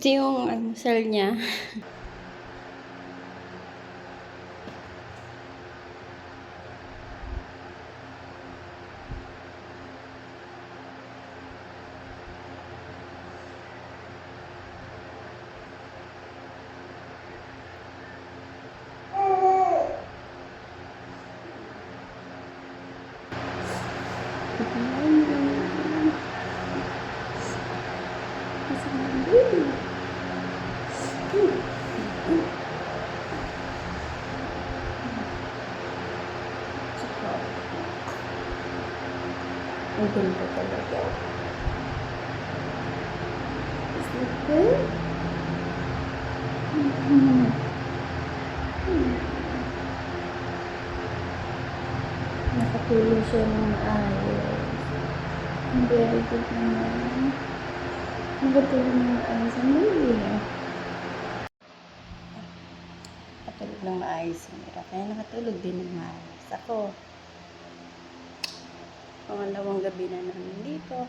Ito yung almusal niya. Ang ganda talaga. Is it good? Nakatulog siya ng maayos. Very good naman. Nakatulog ng maayos ang baby. Nakatulog ng maayos ang Mira. Kaya nakatulog din ng maayos. Ako, pangalawang gabi na namin dito.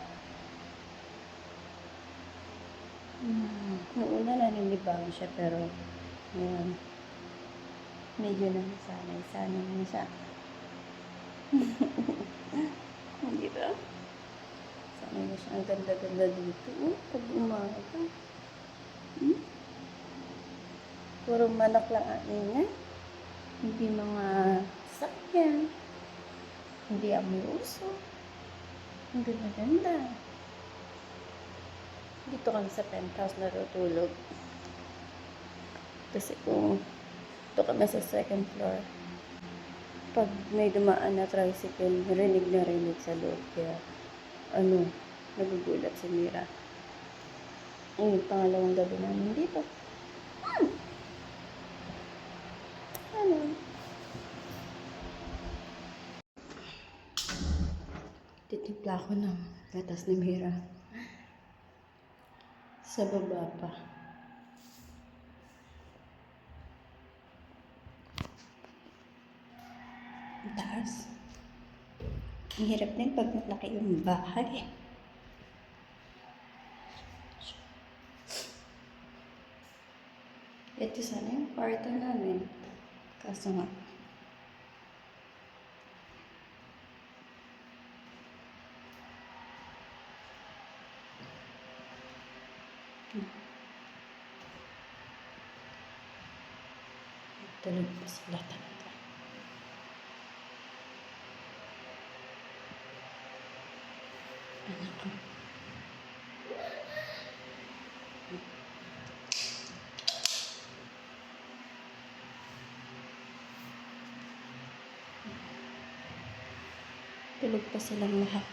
Noong una naninibago siya pero ngayon medyo nasanay-sanay na siya. Hindi ba? Sanay na siya. Ang ganda-ganda dito. Pag umaga. Puro manok lang ang ingay. Hindi mga sakyan. Hindi amoy uso. Ang ganda-ganda. Dito kami sa penthouse natutulog. Kasi kung dito kami sa second floor, pag may dumaan na tricycle, rinig na rinig sa loob. Kaya, nagugulat si Mira. Ayun, pangalawang gabi namin dito. Titimpla ko ng gatas ni Mira. Sa baba pa. Ang taas. Ang hirap din pag malaki yung bahay. Ito sana yung kwarto namin. Kaso nga, tulog pa sila talaga. Anak ko. Tulog pa silang lahat.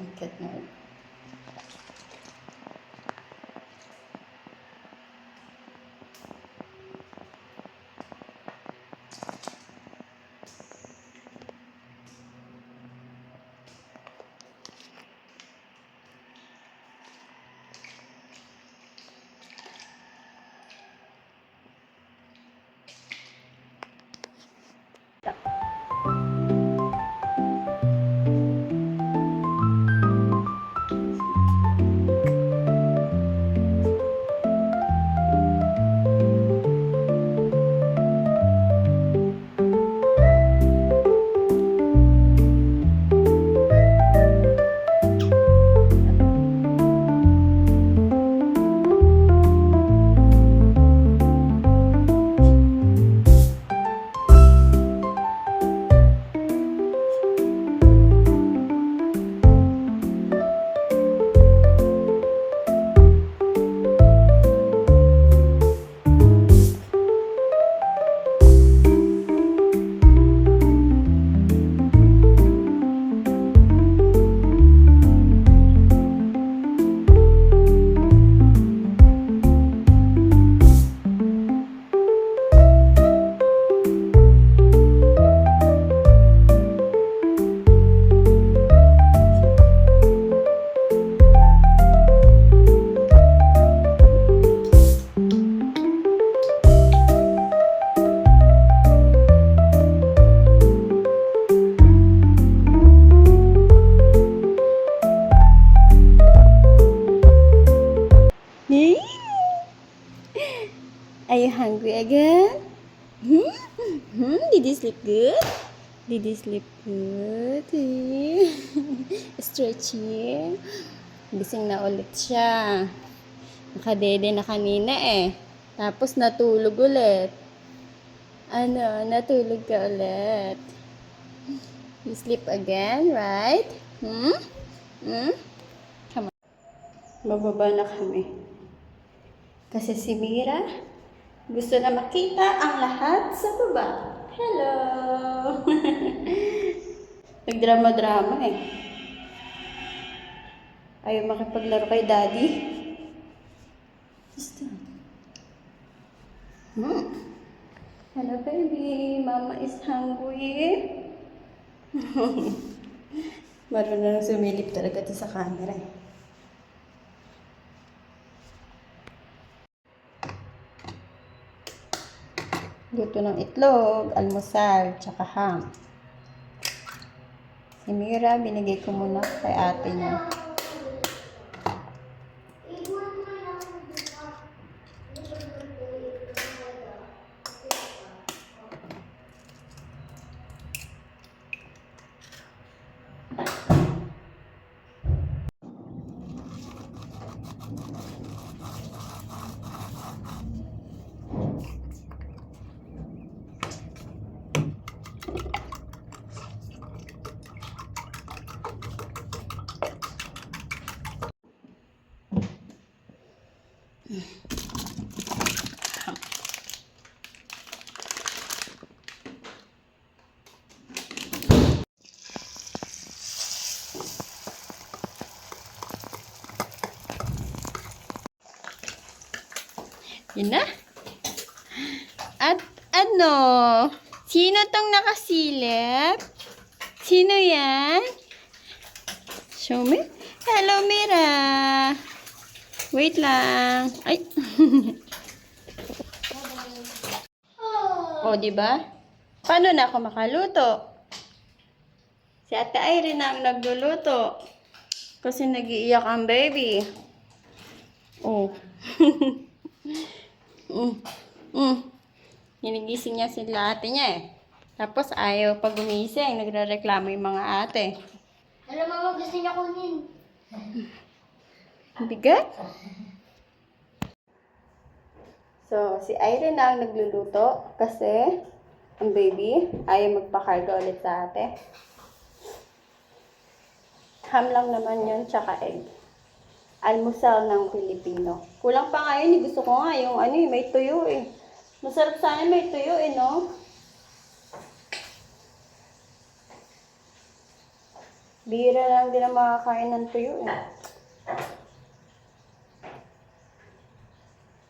Ang cat na. Are you hungry again? Did you sleep good? Did you sleep good? Stretching. Gising na ulit siya. Nakadede na kanina eh. Tapos natulog ulit. Ano, natulog ka ulit. You sleep again, right? Come on. Bababa na kami. Kasi si Mira, gusto na makita ang lahat sa baba. Hello! Nagdrama-drama eh. Ayaw makipaglaro kay Daddy. Gusto. Hello baby, Mama is hungry. Marunong na sumilip talaga ito sa camera eh. Luto ng itlog, almusal, tsaka ham. Si Mira, binigay ko muna kay ate niya. Yun na. At ano? Sino tong nakasilip? Sino yan? Show me. Hello, Mira. Wait lang. Ay. O, diba? Paano na ako makaluto? Si Ate Irene na ang nagluluto. Kasi nag-iiyak ang baby. Oh. Hinigising niya sila ate niya eh. Tapos ayaw pag gumising, nagre-reklamo yung mga ate. Alam mama, gusto niya kunin. Ang bigat. So, si Irene na ang nagluluto kasi ang baby ayaw magpakarga ulit sa ate. Ham lang naman yun, tsaka egg. Almusal ng Pilipino. Kulang pa nga yun, gusto ko nga yung ano, may tuyo eh. Masarap sana may tuyo eh, no? Bira lang din ang makakain ng tuyo eh.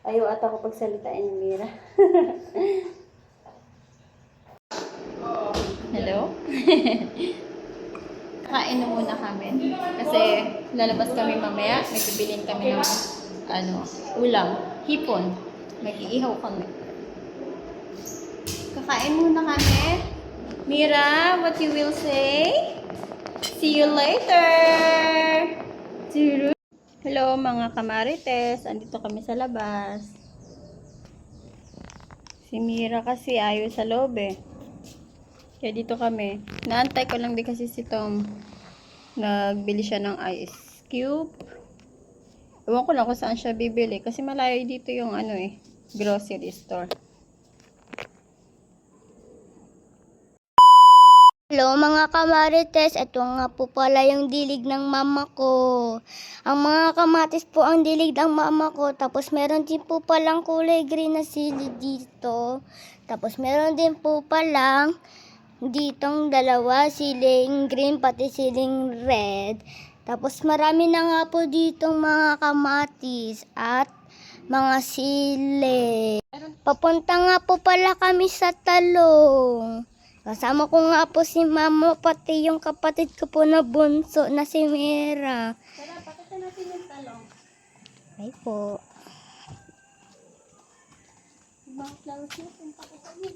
Ayaw ata ko pagsalitain ni Mira. Hello? Kain na muna kami. Kasi lalabas kami mamaya. May bibilin kami ng ulam. Hipon. Mag-iihaw kami. Kakain muna kami. Mira, what you will say? See you later! Hello mga kamarites. Andito kami sa labas. Si Mira kasi ayaw sa loob eh. Kaya dito kami. Naantay ko lang din kasi si Tom. Nagbili siya ng ice cube. Ewan ko lang kung saan siya bibili. Kasi malayo dito yung grocery store. Hello mga kamarites, ito nga po pala yung dilig ng mama ko. Ang mga kamatis po ang dilig ng mama ko. Tapos meron din po palang kulay green na sili dito. Tapos meron din po palang ditong dalawa, siling green pati siling red. Tapos marami na nga po ditong mga kamatis at mga sili. Papunta nga po pala kami sa talong. Kasama ko nga po si mama, pati yung kapatid ko po na bunso na si Mira. Tara, pakita natin yung talong. Ay po. Ibang flowers natin, pakita niyo.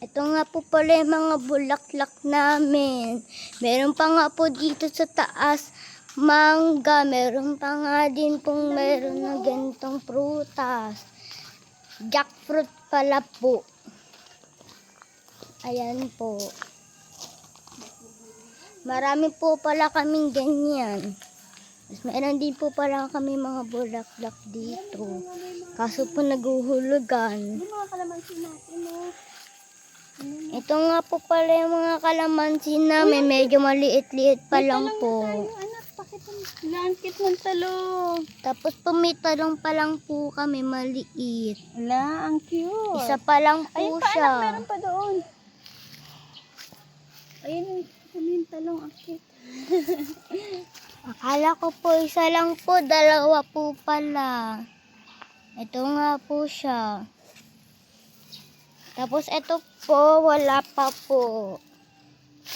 Ito nga po pala yung mga bulaklak namin. Meron pa nga po dito sa taas mangga. Meron pa nga din pong meron na ganitong prutas. Jackfruit pala po. Ayan po. Marami po pala kaming ganyan. Mas meron din po pala kami mga bulaklak dito. Kaso po naguhulugan. Yung mga kalamansi natin, oh. Ito nga po pala yung mga kalamansi namin. Medyo maliit-liit pa lang po. Anak, pakita mo. Langkit ng talong. Tapos po may talong pa lang po kami maliit. Ala, ang cute. Isa pa lang po Ayun pa, siya. anak, meron pa doon. Ayun, ano yung talong, ang cute. Akala ko po isa lang po, dalawa po pala. Ito nga po siya. Tapos ito po, wala pa po.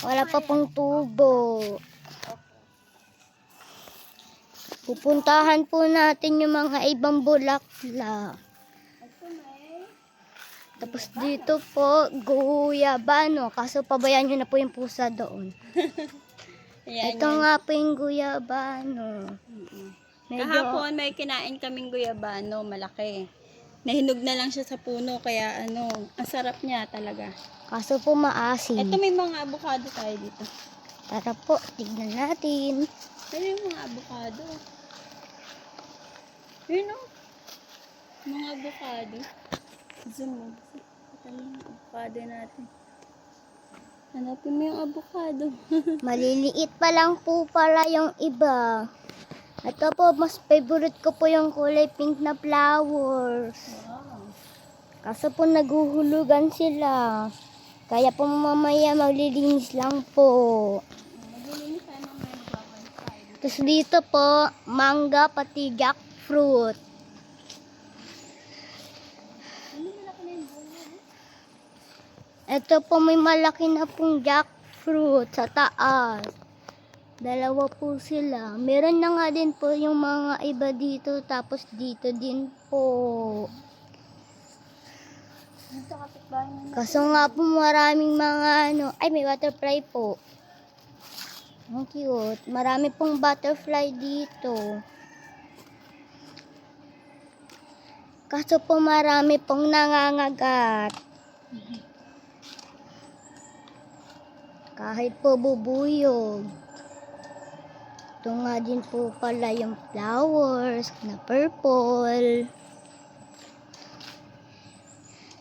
Wala pa pong tubo. Pupuntahan po natin yung mga ibang bulaklak. Tapos dito po, guyabano. Kaso pabayaan nyo na po yung pusa doon. Ayan, Ito nga po yung guyabano. Medyo, kahapon may kinain kaming guyabano, malaki. Nahinog na lang siya sa puno, kaya ano, ang sarap niya talaga. kaso po maasim. Ito may mga avocado tayo dito. Tara po, tignan natin. Ano yung mga avocado? Yun o. Mga avocado. Zoom mo. Ito yung avocado natin. Hanapin mo yung avocado. Maliliit pa lang po pala yung iba. Ito po, mas favorite ko po yung kulay pink na flowers. Wow. Kaso po naguhulugan sila. Kaya po mamaya maglilinis lang po. Maglilinis tayo mamaya magbabalik tayo. Tapos dito po, mangga pati jackfruit. Ano malaki na yung bunga? Ito po may malaki na pong jackfruit sa taas. Dalawa po sila. Meron na nga din po yung mga iba dito. Tapos dito din po. Dito kapitbahay na. Kaso nga po maraming mga ano. Ay, may butterfly po. Ang cute. Marami pong butterfly dito. Kaso po marami pong nangangagat. Kahit po bubuyog. Ito nga din po pala yung flowers na purple.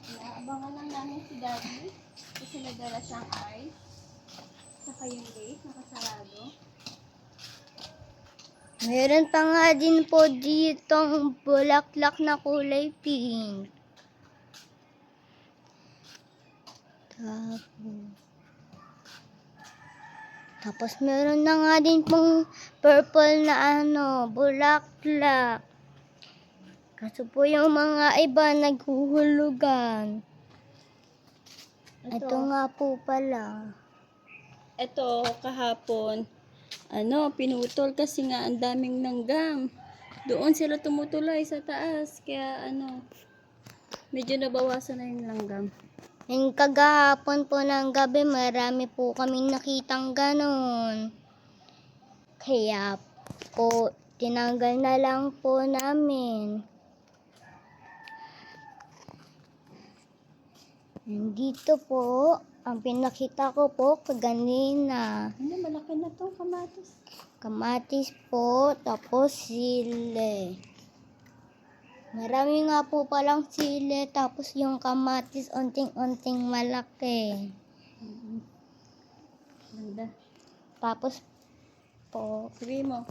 Inaabangan lang namin si Daddy. Kasi nagdala siyang ice. Saka yung gate, nakasarado. Meron pa nga din po ditong bulaklak na kulay pink. Tapos meron na nga din pong purple na ano, bulaklak. Kaso po yung mga iba naghuhulugan. Ito nga po pala. Ito, kahapon, pinutol kasi nga ang daming langgam. Doon sila tumutulay sa taas. Kaya medyo nabawasan na yung langgam. Yung kagahapon po ng gabi, marami po kaming nakitang ganon. Kaya po, tinanggal na lang po namin. Nandito po, ang pinakita ko po kaganina. Malaki na to kamatis. Kamatis po, tapos sile. Marami nga po palang sile, tapos yung kamatis onting-onting malaki. Ganda. Tapos po, Sabi mo,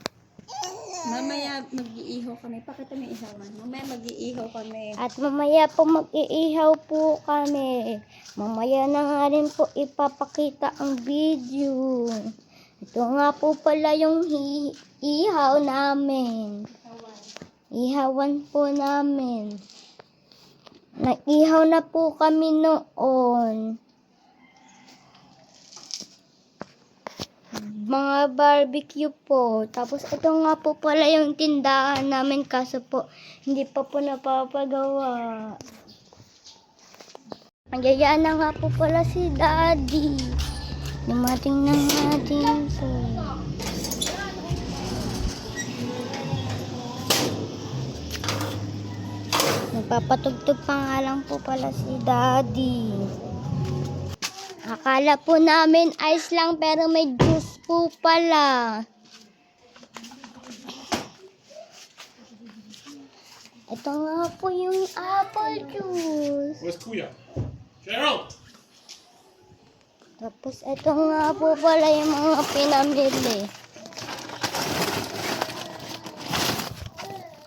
mamaya mag-iihaw kami. Pakita mo yung ihawan. Mamaya mag-iihaw kami. at mamaya po mag-iihaw po kami. Mamaya na nga rin po ipapakita ang video. Ito nga po pala yung ihaw namin. Ihawan po namin. Nag-ihaw na po kami noon. Mga barbecue po. Tapos ito nga po pala yung tindahan namin kaso po hindi pa po napapagawa. Nagyayaan na nga po pala si Daddy. Dumating na natin po. Nagpapatugtog pa nga lang po pala si Daddy. Akala po namin ice lang pero may juice po pala. Ito nga po yung apple juice. Where's Kuya? Gerald! Tapos ito nga po pala yung mga pinamili.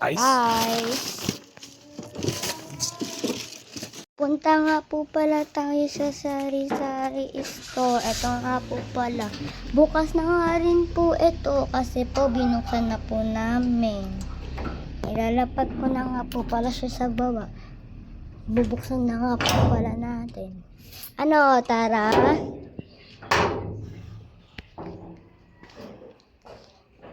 Ice? Ice. Punta nga po pala tayo sa sari-sari store. Ito nga po pala. Bukas na nga rin po ito kasi po binuksan na po namin. Ilalapag ko na nga po pala siya sa baba. Bubuksan na nga po pala natin. Ano, tara?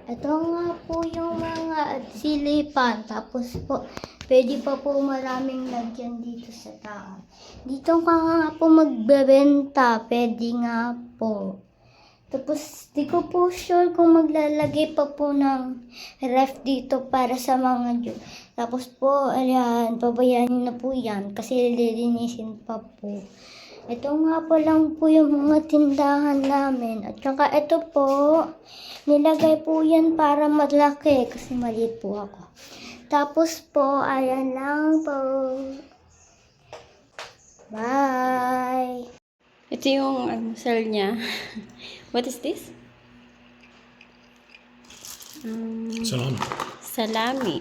Ito nga po yung mga silipan. Tapos po, pwede pa po maraming lagyan dito sa taas. Dito ka nga po magbebenta. Pwede nga po. Tapos, di ko po sure kung maglalagay pa po ng ref dito para sa mga juice. Tapos po, ayan, pabayaan na po yan kasi lilinisin pa po. Ito nga po lang po yung mga tindahan namin. At saka ito po, nilagay po yan para malaki kasi maliit po ako. Tapos po, ayan lang po. Bye! Ito yung almusal niya. What is this? Salami. Salami.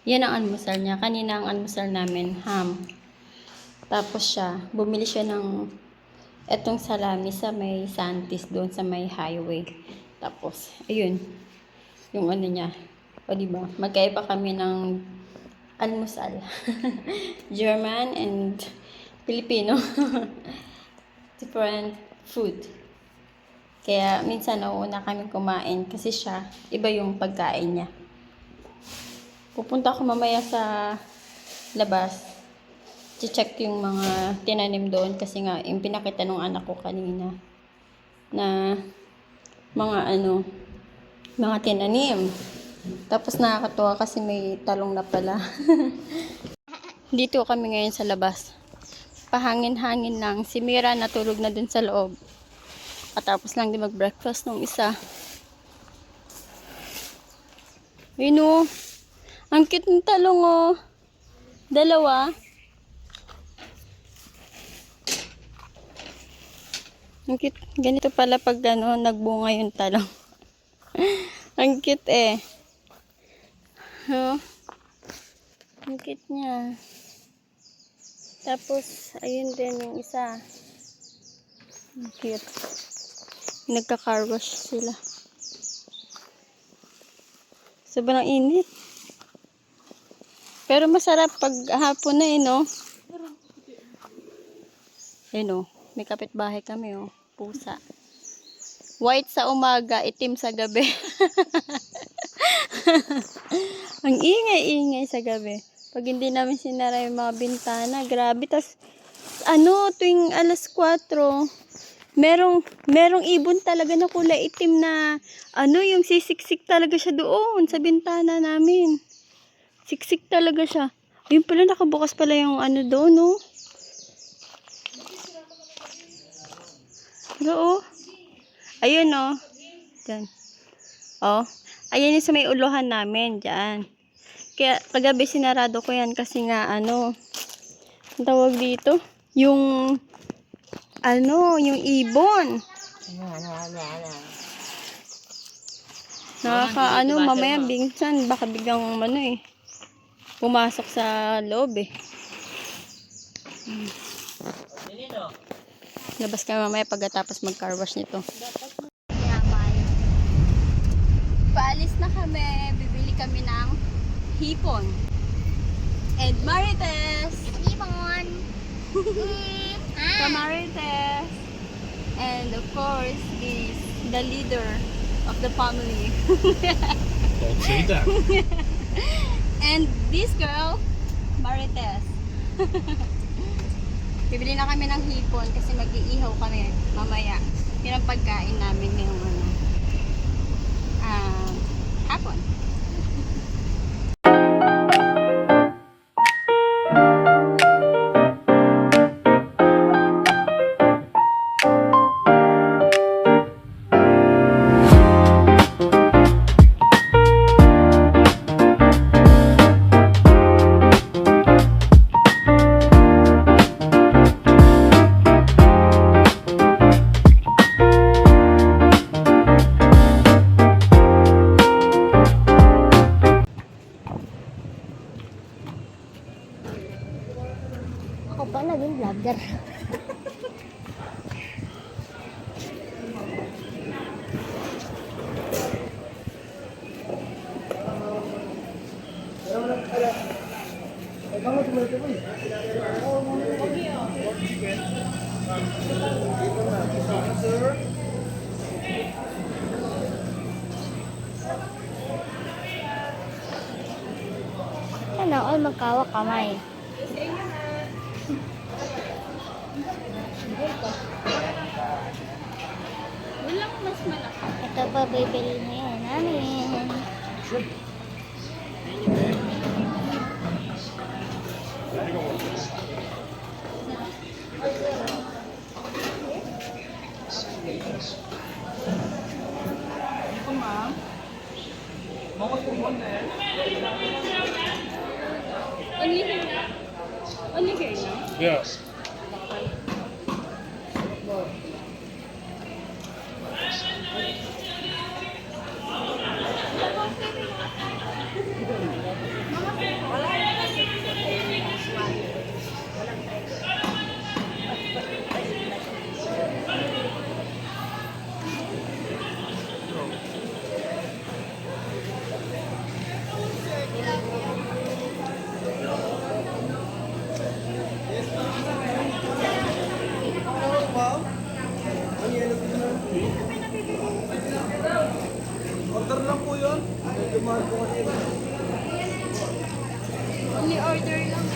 Yan ang almusal niya. Kanina ang almusal namin, ham. Tapos bumili siya ng etong salami sa may Santis doon sa may highway. Tapos, ayun. Yung ano niya. O diba? Magkaiba kami ng almusal. German and Filipino. Different food. Kaya minsan nauuna kami kumain kasi siya, iba yung pagkain niya. Pupunta ako mamaya sa labas. Check yung mga tinanim doon kasi nga yung pinakita nung anak ko kanina na mga tinanim. Tapos nakakatuwa kasi may talong na pala. Dito kami ngayon sa labas. Pahangin-hangin lang. Si Mira natulog na dun sa loob. At tapos lang din mag-breakfast nung isa. Yun o. Ang cute ng talong o. Dalawa. Ang cute. Ganito pala pag nagbunga yung talong. Ang cute eh. Oh. Ang cute niya. Tapos, ayun din yung isa. Ang cute. Nagka-car wash sila. Sobrang init. Pero masarap pag hapon na no? Ayun oh. May kapitbahay kami oh. Pusa. White sa umaga, itim sa gabi. Ang ingay-ingay sa gabi. Pag hindi namin sinara yung mga bintana, grabe. Tas, tuwing alas 4, merong ibon talaga na kulay itim na, yung sisiksik talaga siya doon sa bintana namin. Siksik talaga siya. Ayun pala, nakabukas pala yung doon, no? Oo. Ayun, oh. Diyan. Oh. Ayan yung sa may uluhan namin. Diyan. Kaya, kagabi sinarado ko yan kasi nga, ang tawag dito? Yung ibon. Mamaya bingsan. Baka biglang, pumasok sa loob, eh. Labas kami mamaya pagkatapos mag-car wash nito. Paalis na kami. Bibili kami ng hipon. And Marites. Hipon. Marites. And of course, is the leader of the family. Don't say that. And this girl, Marites. Bibili na kami ng hipon kasi mag-iihaw kami mamaya. Yun ang pagkain namin ngayong hapon. Sana all magkawak kamay. Walang mas malaki. Ito pa bibili niya namin. Only here na? Yeah. Order lang po yun. Medyo mahal po kasi. Only order lang.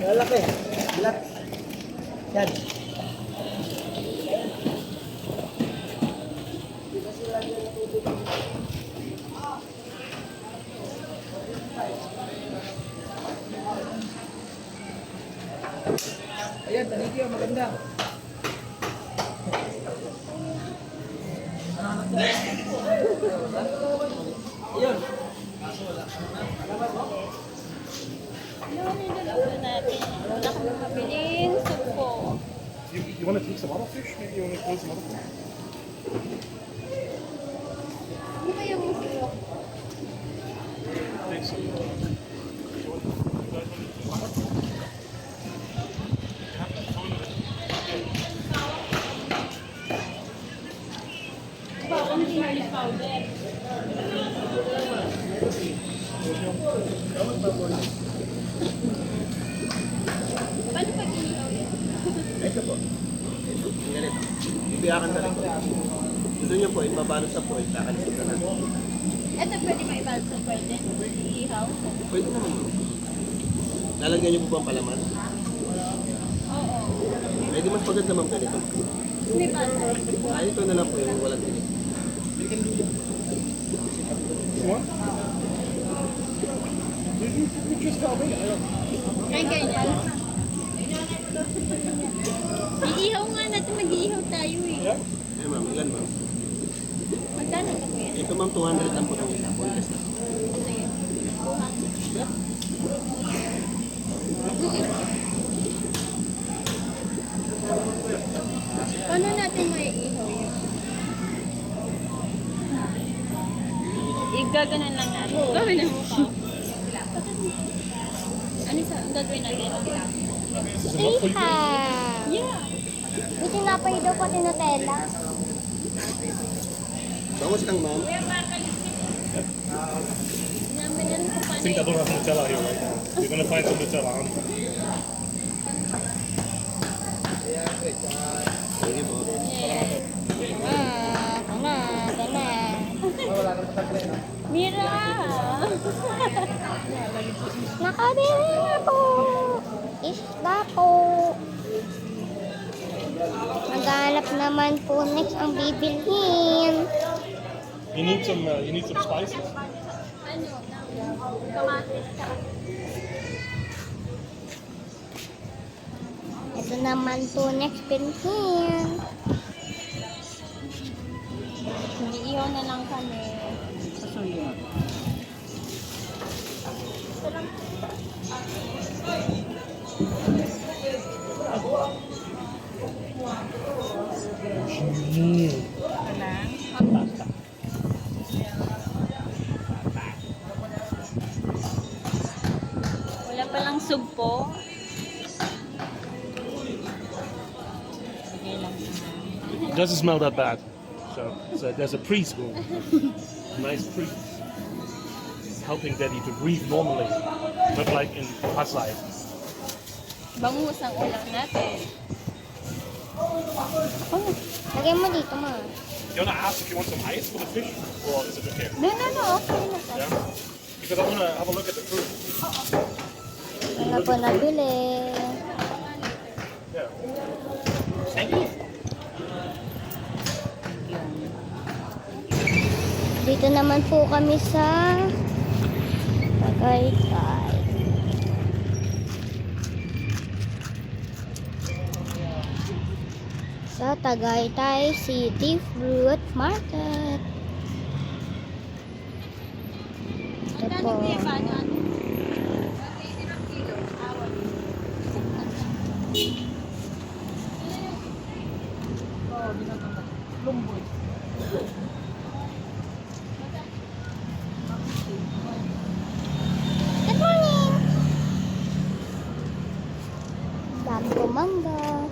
Lalaki. Bilat. Yan. Ayan, thank you. Maganda. Ayan. Ano niluluto natin? Wala kang mabilin. Supo. You want to take some other fish? Maybe you want to throw some other fish? Ano ba yung supo? Take some. Bawang garlic powder. Paano pag inihaw yan? Ito po. Ganito. Ibiyakan na rin po. Gusto niyo po, ibabalot sa po, kakalisin na natin. Ito pwede ba ibalot sa pwede? Ihaw? Pwede naman po. Lalagyan niyo po ba ang palaman? Oo. Medyo mas maganda naman ganito. May butter. Ito na lang po yung walang tinik. You want? You just tell me. I don't. Kaya ganyan. Iihaw nga natin. Mag-iihaw tayo eh. Yeah. Eh ma'am, ilan ma'am? Magkano ka kuya? Ito ma'am, 200 lang po ng isa. Boneless na. Sige. Paano natin maiihaw yun? Igaganan lang natin. Gawin na mukha. Ano sa ang gagawin natin? Iha! Yeah. May tinapay daw pati Nutella. Bangos lang ma'am. Namin na rin kung I paano think I don't have Nutella here right now. You're going to find some Nutella, aren't you? Sige po. Yes. Tama. Mira! Nakabili na po. Isda po. Maghanap naman po next ang bibilhin. You need some spices. Ano? Kamatis ka. Ito naman po next bilhin. Iihaw na lang kami. Wala pala palang sugpo. It doesn't smell that bad. So there's a preschool. A nice priest. It's helping Daddy to breathe normally. Not like in Pasay. Bangus ang ulam natin. Lagay mo dito, ma. You wanna ask if you want some ice for the fish? Or is it okay? No, okay na to. Yeah? Because I wanna have a look at the fruit. Wala po nabili. Yeah. Thank you. Dito naman po kami sa Tagaytay. Sa Tagaytay City Fruit Market. Ito po. Good morning! Dami ko mangga.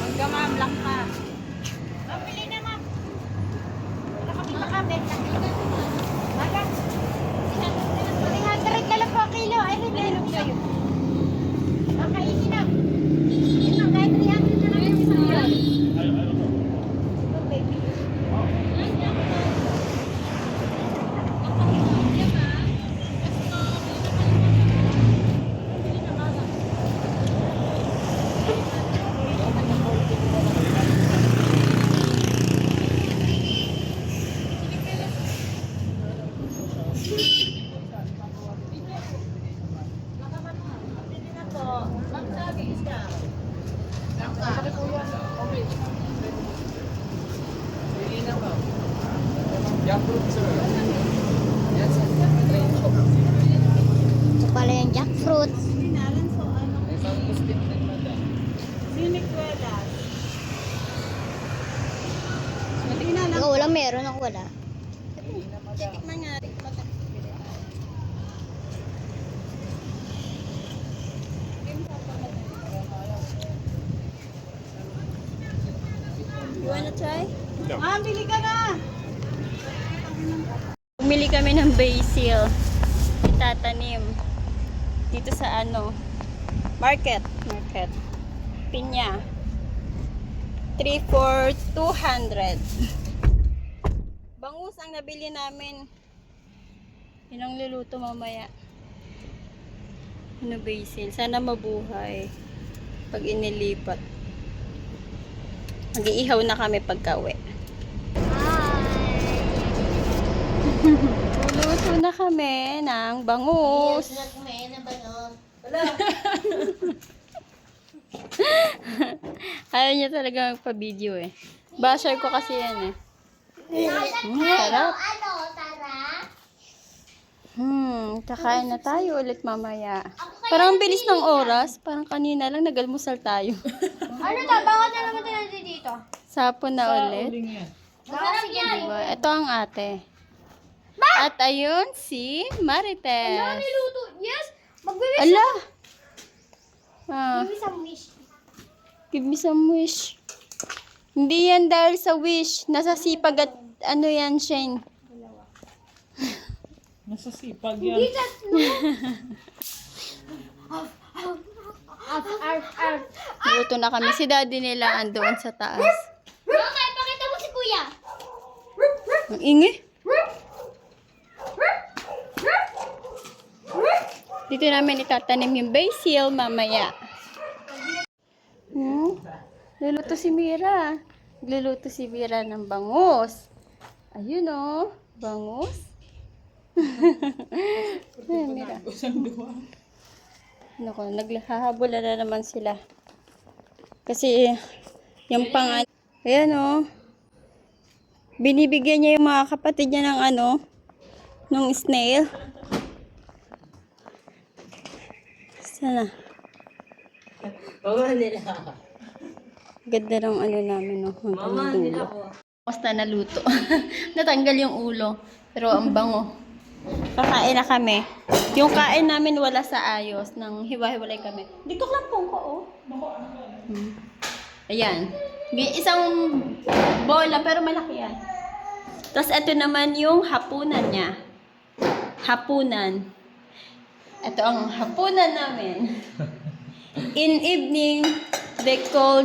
Hanggang ma'am lang ka. Pabili na, ma'am. Nakabenta. Maga. 300 na lang po kilo. Ay, hindi lang kayo. Makainin na. Ito, kahit 300 na lang yung isang kilo. Baby. Ito pala yung jackfruit. Ikaw wala, meron ako wala. You wanna try? No. Bili ka na! Bumili kami ng basil. Itatanim. Dito sa market. Pinya. 3 for 200. Bangus ang nabili namin. Yun ang luluto mamaya. Basil. Sana mabuhay. Pag inilipat. Mag-iihaw na kami pagka-uwi. Luluto na kami ng bangus. Ayaw niya talaga magpa-video eh. Basher ko kasi yan eh. Sarap. Kakain na tayo ulit mamaya. Parang ang bilis ng oras. Parang kanina lang nagalmusal tayo. Ano na? Bakit na naman tayo dito? Sapon na ulit. Masarap yan. Diba? Ito ang ate. At ayun si Marites. Niluto. Yes. Mag-wish. Ala! Give me some wish. Give me some wish. Hindi yan dahil sa wish. Nasa sipag at ano yan, Shane. Nasa sipag yan. Luto na kami. Si daddy nila andoon sa taas. Okay, pakita mo si kuya. Ang ingi. Dito namin itatanim yung basil mamaya. Luluto si Mira. Luluto si Mira ng bangus. Ayun o. Bangus. Ay, Mira. Naku, naghahabol na naman sila. Kasi yung ayan o. Binibigyan niya yung mga kapatid niya ng ng snail. Sana. Mama nila. Ganda ng namin, no? Mama nila. Basta naluto. Natanggal yung ulo. Pero ang bango. Kakain na kami. Yung kain namin wala sa ayos. Nang hiwa-hiwalay kami. Dito lang po ko, oh. Ayan. Isang bola, pero malaki yan. Tapos ito naman yung hapunan niya. Hapunan. Ito ang hapunan namin. In evening, they call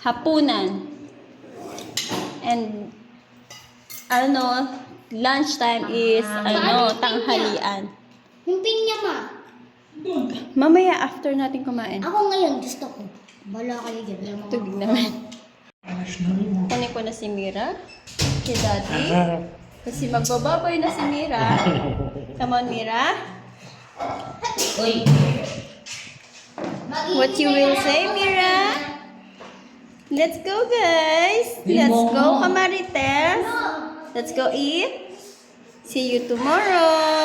hapunan. And lunchtime is tanghalian. Yung pinya, ma. Mamaya after natin kumain. Ako ngayon, gusto ko. Bala kayo dyan. Tugig naman. Kunin ko na si Mira. Si Daddy. Kasi magbababoy na si Mira. Come on, Mira. What you will say, Mira? Let's go, guys. Let's go, Kamarites. Let's go eat. See you tomorrow.